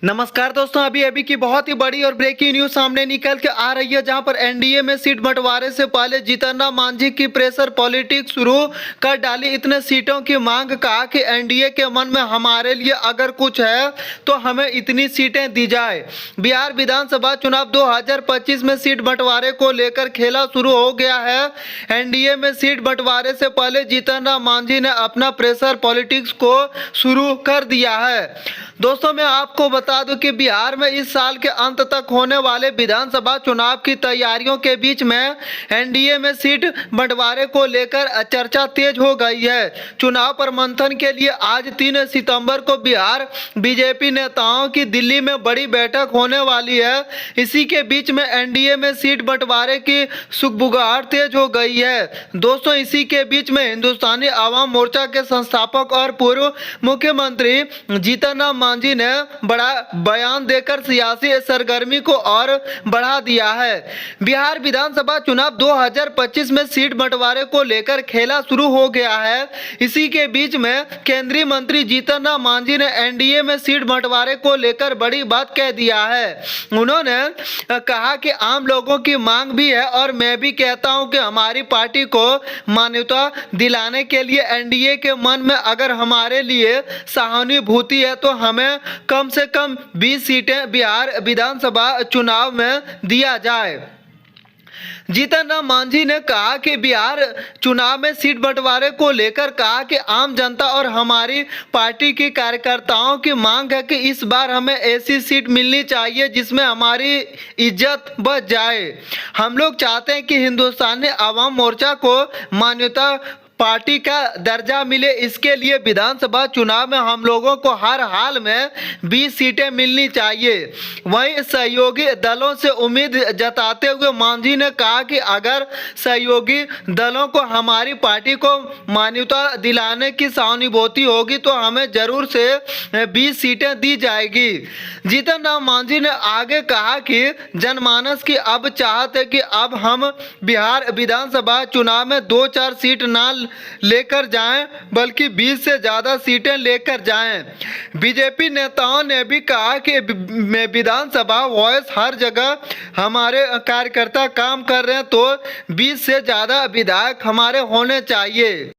नमस्कार दोस्तों, अभी अभी की बहुत ही बड़ी और ब्रेकिंग न्यूज सामने निकल के आ रही है, जहां पर एनडीए में सीट बंटवारे से पहले जीतन राम मांझी की प्रेशर पॉलिटिक्स शुरू कर डाली। इतने सीटों की मांग, कहा कि एनडीए के मन में हमारे लिए अगर कुछ है तो हमें इतनी सीटें दी जाए। बिहार विधानसभा चुनाव 2025 में सीट बंटवारे को लेकर खेला शुरू हो गया है। एनडीए में सीट बंटवारे से पहले जीतन राम मांझी ने अपना प्रेशर पॉलिटिक्स को शुरू कर दिया है। दोस्तों, मैं आपको बता दूं कि बिहार में इस साल के अंत तक होने वाले विधानसभा चुनाव की तैयारियों के बीच में एनडीए में सीट बंटवारे को लेकर चर्चा तेज हो गई है। चुनाव पर मंथन के लिए आज 3 सितंबर को बिहार बीजेपी नेताओं की दिल्ली में बड़ी बैठक होने वाली है। इसी के बीच में एनडीए में सीट बंटवारे की सुगबुगाहट तेज हो गई है। दोस्तों, इसी के बीच में हिंदुस्तानी आवाम मोर्चा के संस्थापक और पूर्व मुख्यमंत्री जीतन राम मांझी ने बड़ा बयान देकर सियासी सरगर्मी को और बढ़ा दिया है। बिहार विधानसभा चुनाव 2025 में सीट बंटवारे को लेकर खेला शुरू हो गया है। इसी के बीच में केंद्रीय मंत्री जीतन राम मांझी ने एनडीए में सीट बंटवारे को लेकर बड़ी बात कह दिया है। उन्होंने कहा कि आम लोगों की मांग भी है और मैं भी कहता हूं कि हमारी पार्टी को मान्यता दिलाने के लिए एनडीए के मन में अगर हमारे लिए सहानुभूति है तो हमें कम से कम 20 सीटें बिहार विधानसभा चुनाव में दिया जाए। जीतन राम मांझी ने कहा कि बिहार चुनाव में सीट बंटवारे को लेकर कहा कि आम जनता और हमारी पार्टी के कार्यकर्ताओं की मांग है कि इस बार हमें ऐसी सीट मिलनी चाहिए जिसमें हमारी इज्जत बच जाए। हम लोग चाहते हैं कि हिंदुस्तानी आवाम मोर्चा को मान्यता पार्टी का दर्जा मिले। इसके लिए विधानसभा चुनाव में हम लोगों को हर हाल में 20 सीटें मिलनी चाहिए। वहीं सहयोगी दलों से उम्मीद जताते हुए मांझी ने कहा कि अगर सहयोगी दलों को हमारी पार्टी को मान्यता दिलाने की सहानुभूति होगी तो हमें जरूर से 20 सीटें दी जाएगी। जीतन राम मांझी ने आगे कहा कि जनमानस की अब चाहत है कि अब हम बिहार विधानसभा चुनाव में 2-4 सीट ना लेकर जाएं बल्कि 20 से ज्यादा सीटें लेकर जाएं। बीजेपी नेताओं ने भी कहा कि विधानसभा वॉइस हर जगह हमारे कार्यकर्ता काम कर रहे हैं तो 20 से ज्यादा विधायक हमारे होने चाहिए।